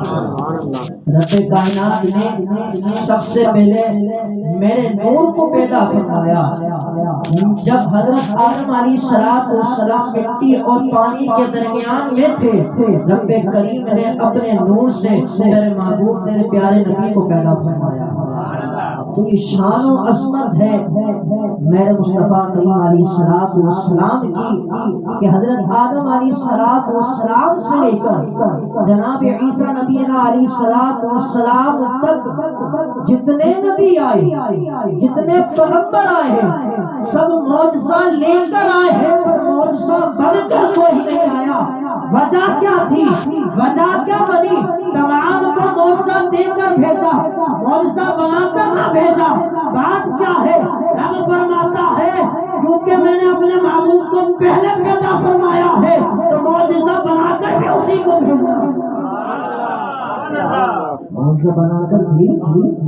رب کائنات نے سب سے پہلے میرے نور کو پیدا فرمایا۔ جب حضرت آدم علیہ السلام مٹی اور پانی کے درمیان میں تھے، رب کریم نے اپنے نور سے میرے محبوب میرے پیارے نبی کو پیدا فرمایا۔ تو یہ شان و عظمت ہے میرے مصطفیٰ کریم علیہ السلام کی کہ حضرت آدم علیہ السلام سے لے کر جناب عیسیٰ نبی علیہ السلام تک جتنے نبی آئے، جتنے پیغمبر آئے ہیں، سب معجزہ لے کر آئے ہیں، پر معجزہ بن کر کوئی نہیں آیا۔ وجہ کیا تھی؟ وجہ کیا بنی؟ تمام کو معجزہ دے کر بھیجا، معجزہ بنا کر نہ بھیجا۔ بات کیا ہے؟ رب فرماتا ہے کیونکہ میں نے اپنے محبوب کو پہلے پیدا فرمایا ہے تو معجزہ بنا کر بھی اسی کو بھیجا، معجزہ بنا کر بھی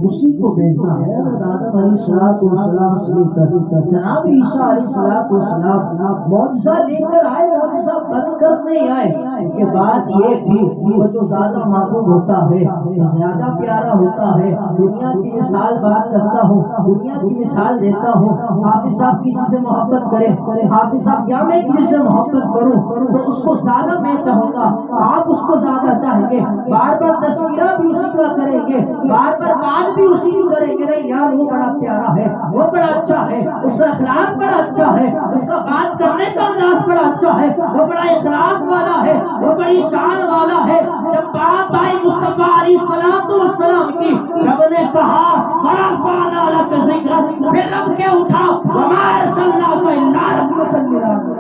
اسی کو بھیجنا ہے۔ آدم علیہ السلام سے لے کر جناب عیسیٰ علیہ السلام معجزہ لے کر آئے، معجزہ بن کر نہیں آئے۔ کہ بات یہ تھی وہ جو زیادہ محبوب ہوتا ہے، زیادہ پیارا ہوتا ہے، دنیا کی مثال بات کرتا ہوں، دنیا کی مثال دیتا ہوں۔ حافظ صاحب کسی سے محبت کرے، حافظ صاحب یا میں کسی سے محبت کروں تو اس کو زیادہ میں چاہوں گا، آپ اس کو زیادہ چاہیں گے، بار بار تذکرہ بھی اسی کا کریں گے، بار بار بات بھی اسی کی کریں گے۔ نہیں یار وہ بڑا پیارا ہے، وہ بڑا اچھا ہے، اس کا اخلاق بڑا اچھا ہے، اس کا بات کرنے کا انداز بڑا اچھا ہے، وہ بڑا اخلاق والا ہے، وہ بڑی شان والا ہے۔ جب بات آئی مصطفیٰ علیہ السلام کی، رب نے کہا وَرَفَعْنَا لَكَ ذِكْرَكَ، پھر رب کے اٹھا وَمَا أَرْسَلْنَاكَ إِلَّا رَحْمَةً لِّلْعَالَمِينَ،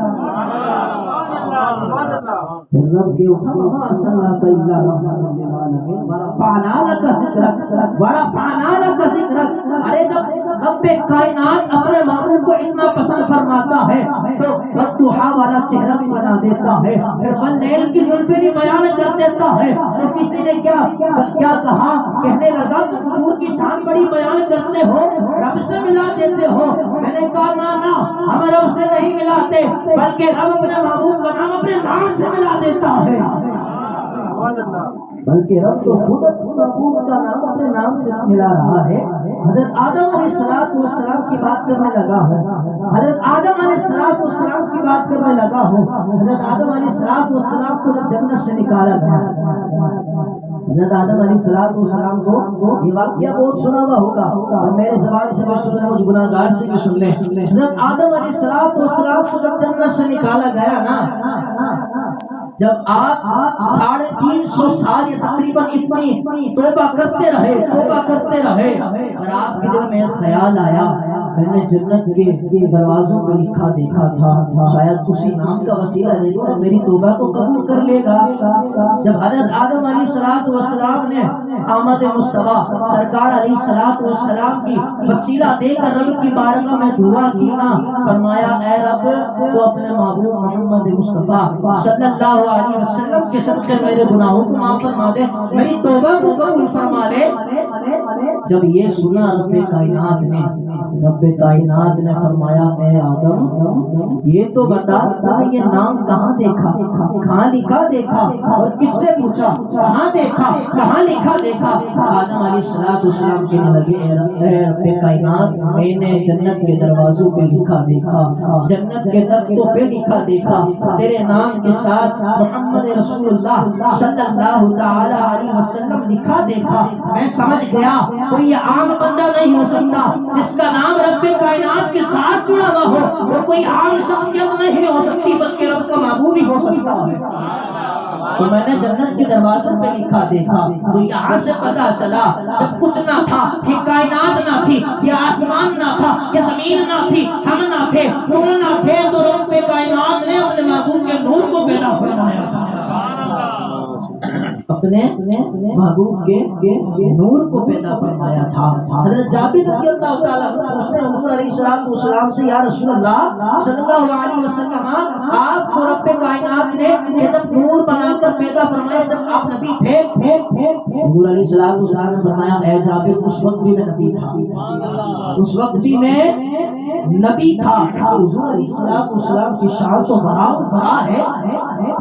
پھر رب کے اٹھا وَمَا أَرْسَلْنَاكَ إِلَّا رَحْمَةً لِّلْعَالَمِينَ وَرَفَعْنَا لَكَ ذِكْرَكَ، وَرَفَعْنَا لَكَ ذِكْرَكَ۔ ارے جب رب کائنات اپنے محبوب کو اتنا پسند فرماتا ہے تو والضحیٰ والا چہرہ بھی بنا دیتا ہے، پھر واللیل کی زلفیں بھی بیان کر دیتا ہے۔ تو کسی نے کیا کہا؟ کہنے لگا تم حضور کی شان بڑی بیان کرتے ہو، رب سے ملا دیتے ہو۔ میں نے کہا نہ، ہم رب سے نہیں ملاتے، بلکہ رب اپنے محبوب کا نام اپنے نام سے ملا دیتا ہے، بلکہ رب تو خود محبوب کا نام اپنے نام سے ملا رہا ہے۔ حضرت آدم علیہ السلام کی بات کرنے لگا ہوں، حضرت آدم علیہ السلام کی بات کرنے لگا ہوں۔ حضرت آدم علیہ السلام کو جب جنت سے نکالا گیا، حضرت آدم علیہ السلام کو یہ واقعہ بہت سنا ہوا ہوگا، اور میرے زبان سے بھی سن لیں، مجھ گناہگار سے بھی سن لیں۔ حضرت آدم علیہ السلام کو جب جنت سے نکالا گیا نا، جب آپ 350 سال یا تقریباً اتنی توبہ کرتے رہے اور آپ کے دل میں خیال آیا میں نے جنت کے دروازوں پہ لکھا دیکھا تھا، شاید اسی نام کا وسیلہ دے دوں میری توبہ کو قبول کر لے گا۔ جب حضرت آدم علیہ السلام نے آمد مصطفیٰ سرکار علیہ السلام کی وسیلہ دے کر رب کی بارگاہ میں دعا کی نا، فرمایا اے رب تو اپنے محبوب محمد مصطفیٰ صلی اللہ علیہ وسلم کے صدقے میرے گناہوں کو معاف فرما دے، میری توبہ کو قبول فرما لے۔ جب یہ سنا رب کائنات نے فرمایا اے آدم یہ تو بتا یہ نام کہاں دیکھا، کہاں لکھا دیکھا، اور کس سے پوچھا کہاں دیکھا، کہاں لکھا دیکھا؟ آدم علیہ السلام کہنے لگے اے رب کائنات میں نے جنت کے دروازوں پہ لکھا دیکھا، جنت کے درختوں پہ لکھا دیکھا، تیرے نام کے ساتھ محمد رسول اللہ صلی اللہ تعالی علیہ وسلم لکھا دیکھا۔ میں سمجھ گیا کوئی عام بندہ نہیں ہو سکتا جس کا نام رب کائنات کے ساتھ جڑا ہوا ہو، وہ کوئی عام شخصیت نہیں ہو سکتی بلکہ رب کا محبوب ہی ہو سکتا ہے۔ تو میں نے جنت کے دروازوں پہ لکھا دیکھا، تو یہاں سے پتا چلا جب کچھ نہ تھا، یہ کائنات نہ تھی، یہ آسمان نہ تھا، یہ زمین نہ تھی، ہم نہ تھے، تم نہ تھے، تو رب کائنات نے اپنے محبوب کے نور کو پیدا فرمایا تھا، اپنے محبوب کے نور کو پیدا فرمایا تھا۔ حضرت جابر رضی اللہ تعالیٰ عنہ نے حضور علیہ السلام سے یا رسول اللہ صلی اللہ علیہ وسلم آپ کو رب کائنات نے جب نور بنا کر پیدا فرمایا جب آپ نبی تھے، حضور علیہ السلام نے فرمایا اے جابر اس وقت بھی میں نبی تھا، اس وقت بھی میں نبی تھا۔ حضور علیہ السلام کی شان تو بڑا ہے،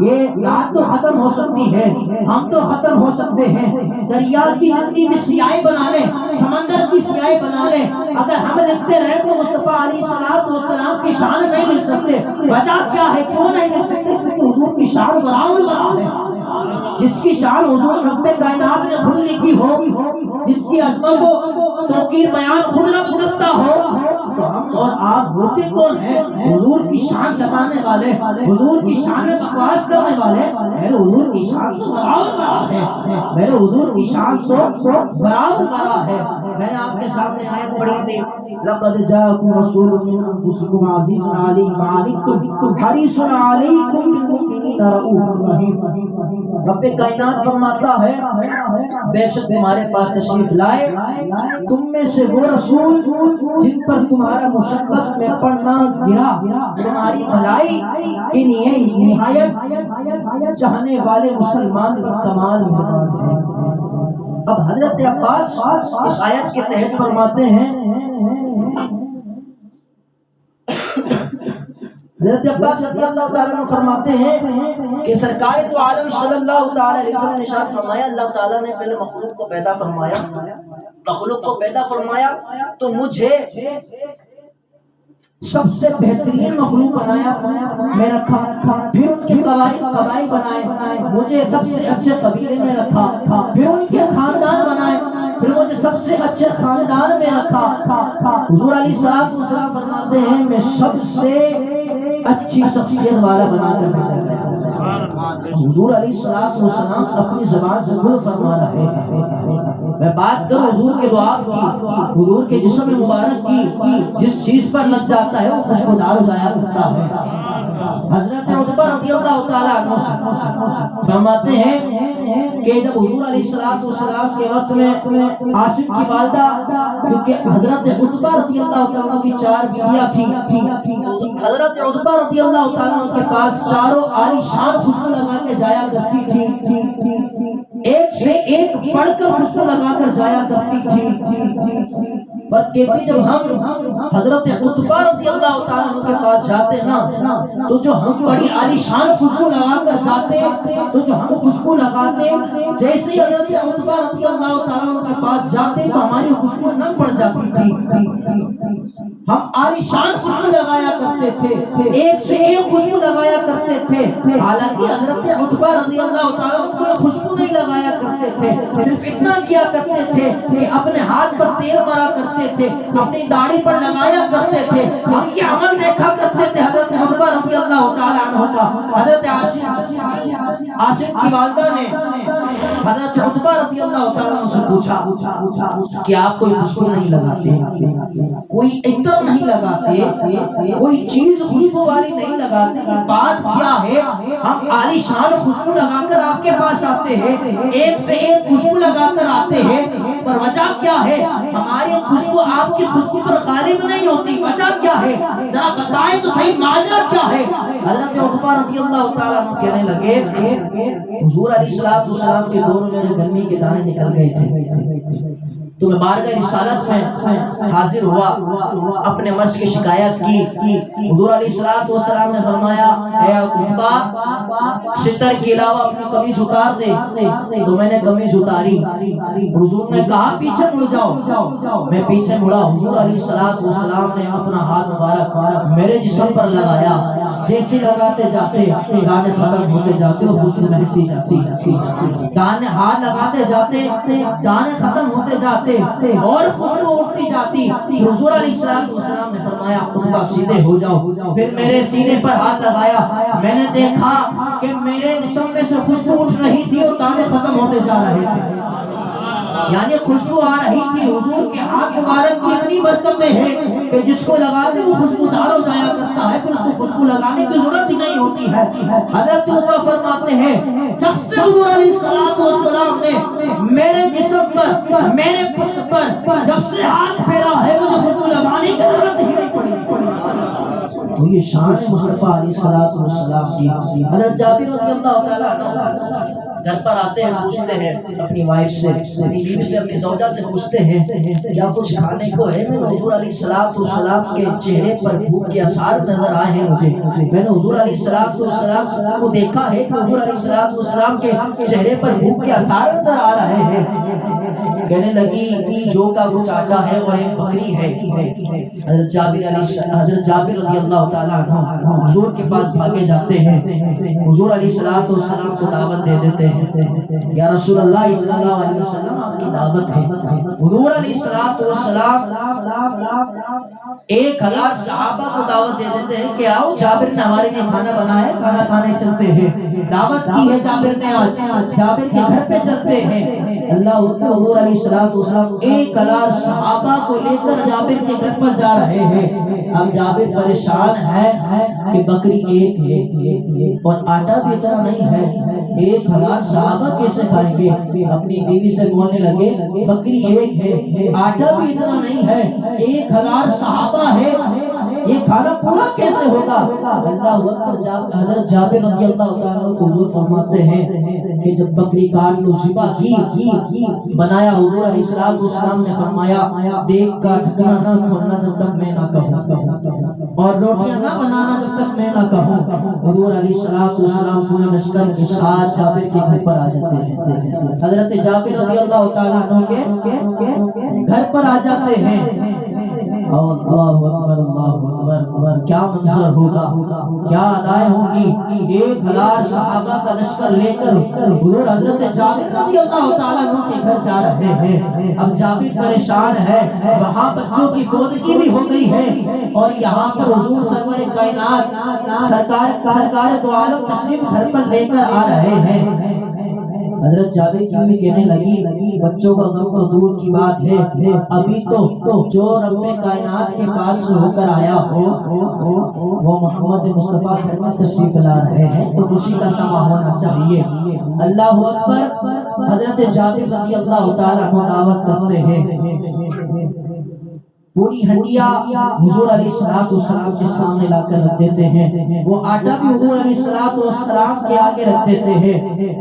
یہ بات تو ختم ہو سکتی ہے، ہم تو ختم ہو سکتے ہیں، دریا کی جتنی بھی سیاہی بنا لیں، سمندر کی سیاہی بنا لیں، اگر ہم لکھتے رہے تو مصطفیٰ علیہ السلام کی شان نہیں لکھ سکتے۔ وجہ کیا ہے، کیوں نہیں لکھ سکتے؟ کیونکہ حضور کی شان برا ہے۔ جس کی شان حضور رب کائنات نے خود لکھی ہو، جس کی عظمت کو توقیر بیان خود رب کرتا ہو، تو ہم اور آپ ہوتے کون ہیں؟ حضور کی شان جتانے والے، حضور کی شان میں بکواس کرنے والے۔ میرے حضور کی شان تو برا ہے، میرے حضور کی شان تو برا ہے۔ میں نے آپ کے سامنے آیت پڑھی تھی، لقد جاءکم رسول من انفسکم عزیز علیہ ما عنتم حریص علیکم بالمؤمنین رؤوف رحیم۔ رب کائنات فرماتا ہے بے شک تمہارے پاس تشریف لائے تم میں سے وہ رسول جن پر تمہارا مشقت میں پڑنا گرا، تمہاری بھلائی کے لیے نہایت چاہنے والے مسلمان پر کمال مہربان ہے۔ اب حضرت عباس اس آیت کے تحت فرماتے ہیں، حضرت عباس رضی اللہ تعالیٰ عنہ فرماتے ہیں کہ سرکار تو عالم صلی اللہ تعالیٰ علیہ وسلم نے ارشاد فرمایا، اللہ تعالیٰ نے پہلے مخلوق کو پیدا فرمایا تو مجھے سب سے بہترین مخلوق بنایا، میں رکھا، پھر ان کے قبائل بنائے، مجھے سب سے اچھے قبیلے میں رکھا، پھر ان کے خاندان بنائے، پھر مجھے سب سے اچھے خاندان میں رکھا۔ حضور علیہ السلام فرماتے ہیں میں سب سے اچھی شخصیت والا بنا کر بھیجا گیا۔ حضور علیہ السلام اپنی زبان سے خود فرما رہے ہیں۔ میں بات کروں حضور کے دعا کی، حضور کے جسم مبارک کی، جس چیز پر لگ جاتا ہے وہ خوشبودار ہو جایا کرتا ہے۔ حضرت عتبہ رضی اللہ تعالیٰ عنہ فرماتے ہیں کہ جب حضور علیہ السلام کے وقت میں عاصم کی والدہ، کیونکہ حضرت عتبہ رضی اللہ تعالیٰ کی 4 بیویاں تھیں، حضرت عتبہ رضی اللہ تعالیٰ کے پاس چاروں عالی شان خوشبو لگا کے جایا کرتی تھی، ایک سے ایک پڑھ کر خوشبو لگا کر جایا کرتی تھی۔ بات کہتی جب ہم حضرت عتبہ رضی اللہ تعالیٰ کے پاس جاتے نا تو جو ہم بڑی عالی شان خوشبو لگا کر جاتے، تو جو ہم خوشبو لگاتے جیسے ہی حضرت عتبہ رضی اللہ تعالیٰ کے پاس جاتے تو ہماری خوشبو نم پڑ جاتی تھی۔ ہم عالی شان خوشبو لگایا کرتے تھے، ایک سے ایک خوشبو لگایا کرتے تھے، حالانکہ حضرت عتبہ رضی اللہ تعالیٰ کوئی خوشبو نہیں لگایا کرتے تھے، صرف اتنا کیا کرتے تھے کہ اپنے ہاتھ پر تیل مرا کرتے تھے، اپنی داڑھی پر لگایا کرتے تھے، اور یہ عمل دیکھا کرتے تھے حضرت عتبہ رضی اللہ تعالیٰ عنہ کا۔ حضرت عاصم کی والدہ نے حضرت عتبہ رضی اللہ تعالیٰ عنہ سے پوچھا کہ آپ کوئی خوشبو نہیں لگاتے، کوئی عطر نہیں لگاتے، کوئی چیز خوشبو والی نہیں لگاتے، یہ بات کیا ہے؟ ہم عالی شان خوشبو لگا کر آپ کے پاس آتے ہیں، ایک سے ایک خوشبو لگا کر آتے ہیں، پر وجہ کیا ہے؟ ہماری خوشبو آپ کی خوشبو پر غالب نہیں ہوتی، وجہ کیا ہے؟ ذرا بتائیں تو صحیح ماجرا کیا ہے؟ حضرت عتبہ رضی اللہ تعالیٰ عنہ کہنے لگے حضور علیہ السلام کے دوروں میں گرمی کے دانے نکل گئے تھے، تو میں بارگاہ رسالت میں حاضر ہوا، اپنے مرض کی شکایت کی۔ حضور علیہ السلام نے فرمایا اے عتبہ ستر کے علاوہ اپنی قمیض اتار دے، تو میں نے قمیض اتاری۔ حضور نے کہا پیچھے مڑ جاؤ، میں پیچھے مڑا، حضور علیہ السلام نے اپنا ہاتھ مبارک میرے جسم پر لگایا، جیسے لگاتے جاتے دانے ختم ہوتے جاتے اور خوشبو بہتی جاتی، دانے ہاتھ لگاتے جاتے دانے ختم ہوتے جاتے اور خوشبو اٹھتی جاتی۔ حضور علیہ السلام نے فرمایا عتبہ سیدھے ہو جاؤ، پھر میرے سینے پر ہاتھ لگایا، میں نے دیکھا کہ میرے جسم میں سے خوشبو اٹھ رہی تھی اور دانے ختم ہوتے جا رہے تھے، یعنی خوشبو آ رہی تھی۔ حضور کے ہاتھ مبارک کی اتنی برکتیں ہیں کہ جس کو لگاتے وہ خوشبودار ہو جایا کرتا ہے، پھر اس کو خوشبو لگانے کی ضرورت ہی نہیں ہوتی ہے۔ حضرت عتبہ فرماتے ہیں جب سے حضور علیہ السلام نے میرے جسم پر، میرے پشت پر جب سے ہاتھ پھیرا ہے مجھے خوشبو لگانے کی ضرورت ہی نہیں پڑی۔ تو یہ شان مصطفیٰ علیہ السلام کی۔ حضرت جابر رضی اللہ تعالیٰ عنہ گھر پر آتے ہیں، پوچھتے ہیں اپنی وائف سے، اپنی بیوی سے، اپنی زوجہ سے پوچھتے ہیں کیا کچھ کھانے کو ہے؟ میں نے حضور علیہ السلام کے چہرے پر بھوک کے آثار نظر آئے ہیں مجھے، میں نے حضور علیہ السلام کو دیکھا ہے کہ حضور علیہ السلام کے چہرے پر بھوک کے آثار نظر آ رہے ہیں۔ کہنے لگی جو کا کچھ آٹا ہے اور ایک بکری ہے۔ حضرت جابر رضی اللہ تعالیٰ عنہ حضور کے پاس بھاگے جاتے ہیں، حضور علیہ السلام کو دعوت دے دیتے ہیں، یا رسول اللہ صلی اللہ علیہ وسلم آپ کی دعوت ہے۔ حضور علیہ السلام 1000 صحابہ کو دعوت دے دیتے ہیں کہ آؤ، جابر نے ہمارے لیے کھانا بنایا ہے، کھانا کھانے چلتے ہیں۔ دعوت کی ہے جابر نے، آج جابر کے گھر پہ چلتے ہیں۔ اللہ حضور علیہ السلام 1000 صحابہ کو لے کر جابر کے گھر پر جا رہے ہیں۔ اب جابر پریشان ہے کہ بکری ایک ہے اور آٹا بھی اتنا نہیں ہے، 1000 صحابہ کیسے کھائیں گے؟ اپنی بیوی سے بولنے لگے بکری ایک ہے، آٹا بھی اتنا نہیں ہے، 1000 صحابہ ہے، یہ کھانا پورا کیسے ہوگا؟ اللہ اکبر۔ حضرت جابر رضی اللہ تعالیٰ کو حضور فرماتے ہیں کہ جب بکری کاٹ لو، ذبح کی بنایا، حضور علیہ السلام نے فرمایا دیکھ کا ڈھکنا نہ کھولنا جب تک میں نہ کہوں، اور روٹیاں نہ بنانا جب تک میں نہ کہوں۔ حضور علیہ السلام پورے لشکر کے ساتھ جابر کے گھر پر آ جاتے ہیں، حضرت جابر رضی اللہ تعالیٰ عنہ کے گھر پر آ جاتے ہیں۔ اللہ اکبر، اللہ اکبر، کیا منظر ہوگا، کیا ادائیں ہوں گی۔ 1000 صحابہ کا لشکر لے کر حضور حضرت جابر رضی اللہ تعالیٰ عنہ کے گھر جا رہے ہیں۔ اب جابر پریشان ہے، وہاں بچوں کی فوتگی بھی ہو گئی ہے، اور یہاں پر حضور سرور کائنات سرکار دو عالم تشریف گھر پر لے کر آ رہے ہیں۔ حضرت جابر کی بھی کہنے لگی بچوں کا غم تو دور کی بات ہے، ابھی تو جو رب کائنات کے پاس سے ہو کر آیا ہو وہ محمد مصطفیٰ گھر میں تشریف لا رہے ہیں، تو خوشی کا سما ہونا چاہیے۔ اللہ اکبر۔ حضرت جابر رضی اللہ تعالیٰ عنہ دعوت کرتے ہیں، پوری ہنڈیا حضور علیہ السلام کے سامنے لا کر رکھ دیتے ہیں، وہ آٹا بھی حضور علیہ السلام کے آگے رکھ دیتے ہیں۔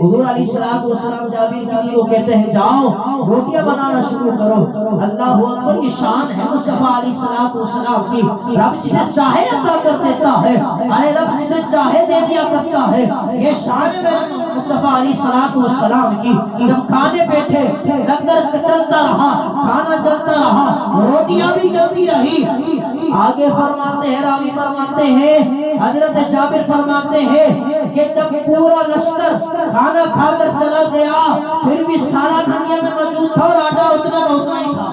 حضور علیہ السلام جابر کی بیوی کو کہتے ہیں جاؤ روٹیاں بنانا شروع کرو۔ اللہ اکبر، کی شان ہے مصطفیٰ علیہ السلام کی، رب جسے چاہے عطا کر دیتا ہے، ارے رب جسے چاہے دے دیا کرتا ہے، یہ شان ہے مصطفیٰ علیہ السلام کی۔ جب کھانے بیٹھے، لنگر چلتا رہا، کھانا چلتا رہا، روٹیاں بھی چلتی رہی۔ آگے فرماتے ہیں، راوی فرماتے ہیں، حضرت جابر فرماتے ہیں کہ جب پورا لشکر کھانا کھا کر چلا گیا، پھر بھی سارا دنیا میں موجود تھا اور آٹا اتنا کا اتنا ہی تھا۔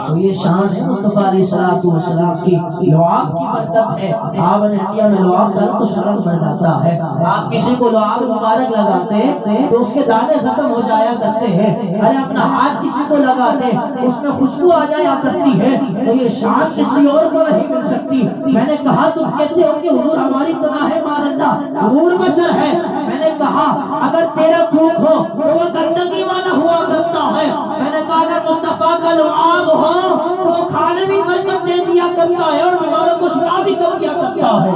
تو یہ شان ہے مصطفیٰ علیہ السلام کی، لعاب کی برکت ہے۔ آپ انڈیا میں لعاب کر تو سرم بڑھ جاتا ہے۔ آپ کسی کو لعاب مبارک لگاتے تو اس کے دانے ختم ہو جایا کرتے ہیں، ارے اپنا ہاتھ کسی کو لگاتے اس میں خوشبو آ جایا کرتی ہے، تو یہ شان کسی اور کو نہیں مل سکتی۔ میں نے کہا تم کہتے ہو کہ حضور ہماری طرح ہے، ماذ اللہ حضور بشر ہے، میں نے کہا اگر تیرا تھوک ہو تو وہ گندگی والا ہوا کرتا ہے، میں نے کہا اگر مصطفیٰ کا لعاب ہو تو وہ کھانے بھی برکت دے دیا کرتا ہے اور ہماروں کو شفا بھی کر دیا کرتا ہے۔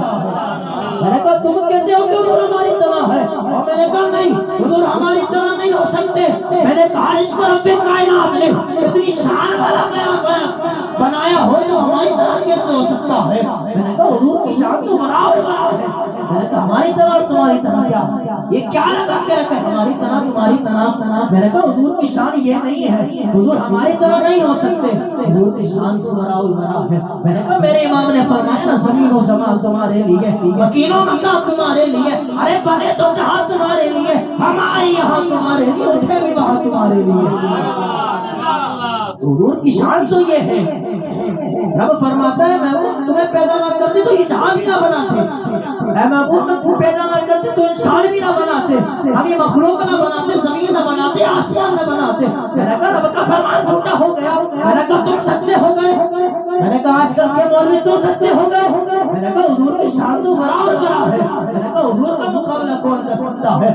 میں نے کہا تم کہتے ہو کہ حضور ہماری طرح ہے، اور میں نے کہا نہیں حضور ہماری طرح نہیں ہو سکتے۔ میں نے کہا اس کو رب کائنات نے اتنی شان والا بنایا ہو تو ہماری طرح کیسے ہو سکتا ہے؟ میں نے کہا حضور کی شان تو برابر ہے۔ میں نے کہا ہماری طرح اور تمہاری طرح کیا، یہ کیا لگا کے رکھا ہے ہماری طرح تمہاری طرح؟ میں نے کہا حضور کی شان یہ نہیں ہے، حضور ہماری طرح نہیں ہو سکتے، حضور کی شان تو برابر ہے۔ میں نے کہا میرے امام نے فرمایا نا زمین و زمان تمہارے لیے، مکین و مکہ تمہارے لیے، ارے بنے تو جہاں تمہارے لیے، ہمارے یہاں تمہارے لیے، اٹھے بھی وہاں تمہارے لیے۔ حضور کی شان تو یہ ہے۔ رب فرماتا ہے محبوب تمہیں پیدا نہ کرتے تو یہ جہاں بھی نہ بناتے، اے محبوب تم پیدا نہ کرتے تو انسان بھی نہ بناتے، ہم یہ مخلوق نہ بناتے، زمین نہ بناتے، آسمان نہ بناتے۔ میں نے کہا رب کا فرمان جھوٹا ہو گیا، میں نے کہا تم سچے ہو گئے، میں نے کہا آج کل کے مولوی تم سچے ہو گئے، میں نے کہا حضور کی شان تو برابر ہے، میں نے کہا حضور کا مقابلہ کون کر سکتا ہے؟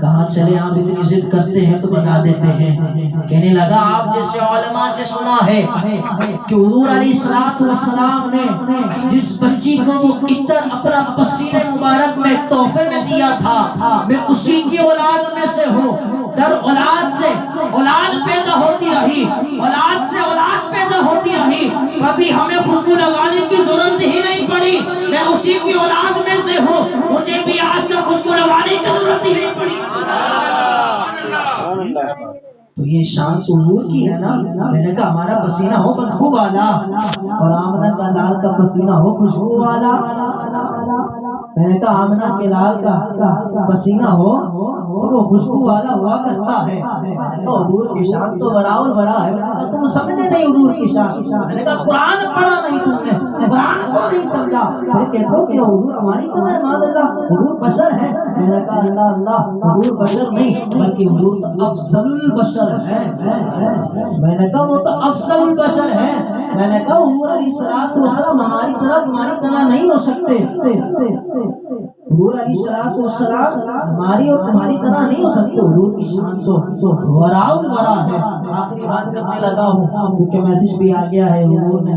کہاں چلے آپ اتنی ضد کرتے ہیں تو بتا دیتے ہیں۔ کہنے لگا آپ جیسے علماء سے سنا ہے کہ حضور علیہ السلام نے جس بچی کو وہ عطر اپنا پسینے مبارک میں تحفے میں دیا تھا، میں اسی کی اولاد میں سے ہوں، در اولاد سے اولاد پیدا ہوتی رہی، اولاد سے اولاد پیدا ہوتی رہی، کبھی ہمیں خوشبو لگانے کی ضرورت ہی نہیں پڑی، میں اسی کی اولاد میں سے ہوں، مجھے بھی آج تک خوشبو لگانے کی ضرورت ہی نہیں پڑی۔ تو یہ شان تو حضور کی ہے نا۔ میں نے کہا ہمارا پسینہ ہو بدبو والا اور آمنہ کا لال کا پسینہ ہو خوشبو والا۔ میں نے کہا آمنہ کے لال کا پسینہ ہو وہ خوشبو والا ہوا کرتا ہے، تو حضور کی شان تو برا اور برا ہے۔ تم سمجھے نہیں حضور کی شان۔ میں نے کہا قرآن پڑھا نہیں تم نے، قرآن کو نہیں سمجھا۔ پھر کہتے ہو کہ حضور ہماری طرح ہے، معاذ اللہ حضور بشر ہے۔ میں نے کہا اللہ اللہ، حضور بشر نہیں بلکہ حضور تو افضل البشر ہے۔ میں نے کہا وہ تو افضل البشر ہے۔ میں نے کہا حضور علیہ السلام ہماری طرح تمہاری طرح نہیں ہو سکتے، حضور علیہ السلام ہماری اور تمہاری طرح نہیں ہو سکتے۔ حضور کی شان تو ورا الورا ہے۔ آخری بات کرنے لگا ہوں کیونکہ میسج بھی آ گیا ہے، حضور نے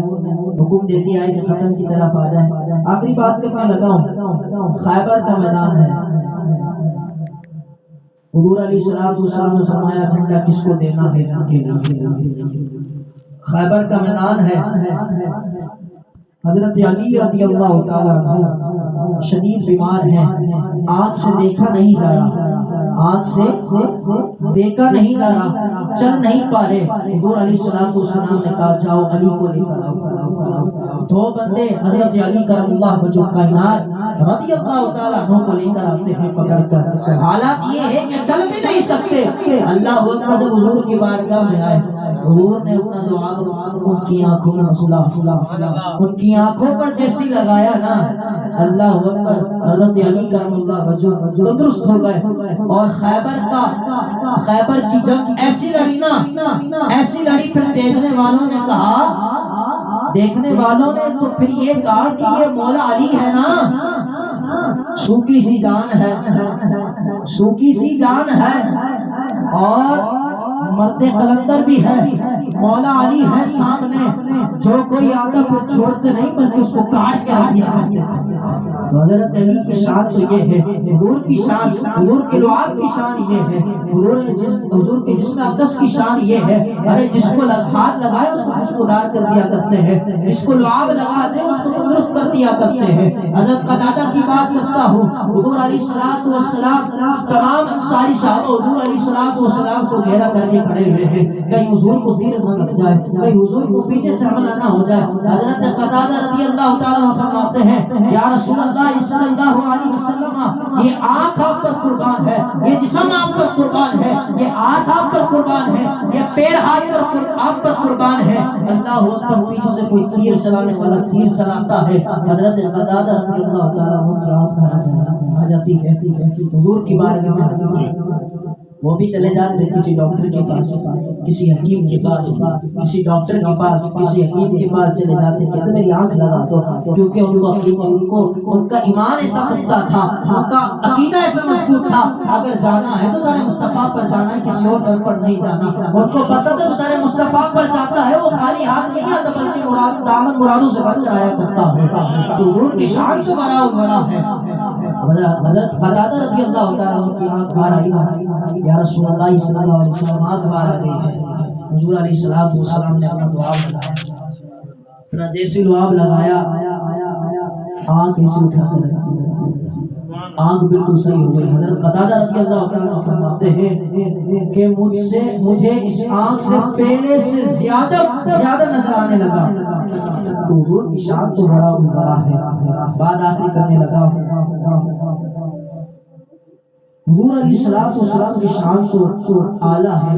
حکم دے دیا ہے کہ ختم کی طرف آ جائے۔ آخری بات کرنے لگا ہوں، خیبر کا میدان ہے۔ حضور علیہ السلام نے فرمایا جھنڈا کس کو دینا ہے؟ خیبر کا میدان ہے۔ حضرت علی رضی اللہ تعالیٰ عنہ شدید بیمار ہیں، آنکھ سے دیکھا نہیں جا رہا، آنکھ سے دیکھا نہیں جا رہا، چل نہیں پا رہے۔ حضور علیہ السلام نے کہا جاؤ علی کو لے کر آؤ۔ دو بندے حضرت علی کرم اللہ وجہ کائنات رضی اللہ تعالیٰ عنہ کو لے کر آتے ہیں پکڑ کر۔ حالات یہ ہے کہ چل بھی نہیں سکتے۔ اللہ اکبر جب حضور کی بارگاہ میں آئے، حضور نے اپنا دعا ان کی آنکھوں میں مسئلہ، ان کی آنکھوں پر جیسی لگایا نا، اللہ اکبر، حضرت علی کرم اللہ وجہ تندرست ہو گئے۔ اور خیبر کی جنگ ایسی لڑی نا، ایسی لڑی، پھر دیکھنے والوں نے کہا، دیکھنے والوں نے تو پھر یہ کہا کہ یہ مولا علی ہے نا، سوکھی سی جان ہے، سوکھی سی جان ہے اور مرد قلندر بھی ہے، مولا علی ہے سامنے، جو کوئی آتا پھر چھوڑتے نہیں بلکہ اس کو کاٹ کے رکھ دیا۔ حضرت علی کی شان تو یہ ہے، حضور کی شان، حضور کے لعاب کی شان یہ ہے، حضور کے جسم اقدس کی شان یہ ہے، ارے جس کو ہاتھ لگائے اس کو خوشبودار کر دیا کرتے ہیں، جس کو لعاب لگا دے اس کو تندرست کر دیا کرتے ہیں۔ حضرت قتادہ کی بات کرتا ہوں، حضور علیہ السلام تمام انصاری صحابہ حضور علیہ السلام کو گھیرا کر کے کھڑے ہوئے ہیں، کہیں حضور کو تیر نہ لگ جائے، کہیں حضور کو پیچھے سے حملہ نہ ہو جائے۔ حضرت قتادہ رضی اللہ تعالیٰ فرماتے ہیں یا رسول اللہ صلی اللہ علیہ وسلم، یہ آنکھ آپ پر قربان ہے، یہ جسم آپ پر قربان ہے، یہ ہاتھ آپ پر قربان ہے، یہ پیر ہاتھ پر آپ پر قربان ہے۔ اللہ اکبر، پیچھے سے کوئی تیر چلانے والا تیر چلاتا ہے، حضرت قتادہ رضی اللہ تعالیٰ عنہ کی آنکھ آ جاتی ہے۔ حضور کی بارگاہ میں وہ بھی چلے جاتے کسی ڈاکٹر کے پاس، کسی حکیم کے پاس، کسی ڈاکٹر کے پاس، کسی حکیم کے پاس چلے جاتے کہ میری آنکھ لگا دو، کیونکہ ان کا ایمان ایسا پختہ تھا، ان کا عقیدہ ایسا مضبوط تھا، اگر جانا ہے تو در مصطفیٰ پر جانا ہے، کسی اور در پر نہیں جانا۔ ان کو پتہ تھا جو در مصطفیٰ پر جاتا ہے وہ خالی ہاتھ نہیں آتا بلکہ دامن مرادوں سے بن جایا کرتا ہے۔ حضور کی شان تو بڑا بڑا ہے۔ حضرت قتادہ رضی اللہ تعالیٰ عنہ کی آنکھ باہر آئی، یا رسول اللہ صلی اللہ علیہ وسلم آنکھ باہر آ گئی ہے۔ حضور علیہ السلام نے اپنا دعا لگایا، اپنا جیسے لعاب لگایا، آنکھ اسے اٹھا کر رکھی، آنکھ بالکل صحیح ہو گئی۔ حضرت قتادہ رضی اللہ تعالیٰ فرماتے ہیں کہ مجھے اس آنکھ سے پہلے سے زیادہ نظر آنے لگا۔ تو حضور کی شان تو بڑا ہے۔ بات آخری کرنے لگا، حضور علیہ السلام کی شان تو اعلیٰ ہے،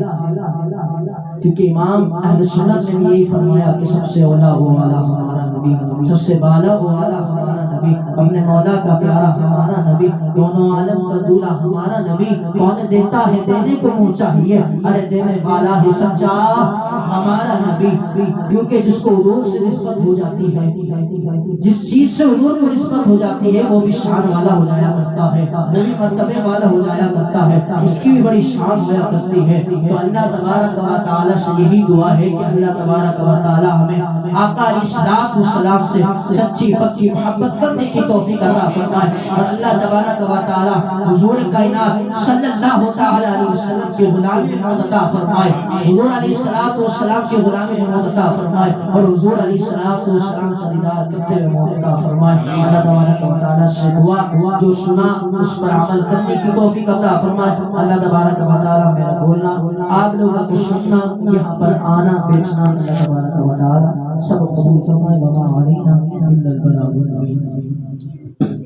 کیونکہ امام اہل سنت نے بھی یہی فرمایا کہ سب سے اولیٰ وہ اعلیٰ ہمارا نبی، سب سے بالا وہ اعلیٰ ہمارا نبی۔ نبی، اپنے مولا کا پیارا ہمارا نبی، دونوں عالم کا دولہا ہمارا نبی، کون دیتا ہے دینے کو منہ چاہیے، ارے دینے والا ہی سچا ہمارا نبی، کیونکہ جس کو حضور سے نسبت ہو جاتی ہے، جس چیز سے حضور کو نسبت ہو جاتی ہے وہ بھی شان والا ہو جایا کرتا ہے، وہ بھی مرتبے والا ہو جایا کرتا ہے، اس کی بھی بڑی شان ہوا کرتی ہے۔ تو اللہ تبارک و تعالی سے یہی دعا ہے کہ اللہ تبارک و تعالی ہمیں آقا علیہ الصلوۃ والسلام سے سچی پکی محبت کرنے کی توفیق عطا فرمائے، اور اللہ تبارک و تعالی حضور کائنات صلی اللہ تعالی علیہ وسلم کی غلامی میں موت عطا فرمائے، حضور علیہ الصلوۃ والسلام کی غلامی میں موت عطا فرمائے، اور حضور علیہ الصلوۃ والسلام کا دیدار کرتے ہوئے موت عطا فرمائے۔ اللہ تبارک و تعالی سے دعا جو سنا اس پر عمل کرنے کی توفیق عطا فرمائے۔ اللہ تبارک و تعالی میرا بولنا، آپ لوگوں کو سننا، یہاں پر آنا بیٹھنا، اللہ تبارک و تعالی سب قبول فرمائے۔ وما علینا الا البلاغ المبین۔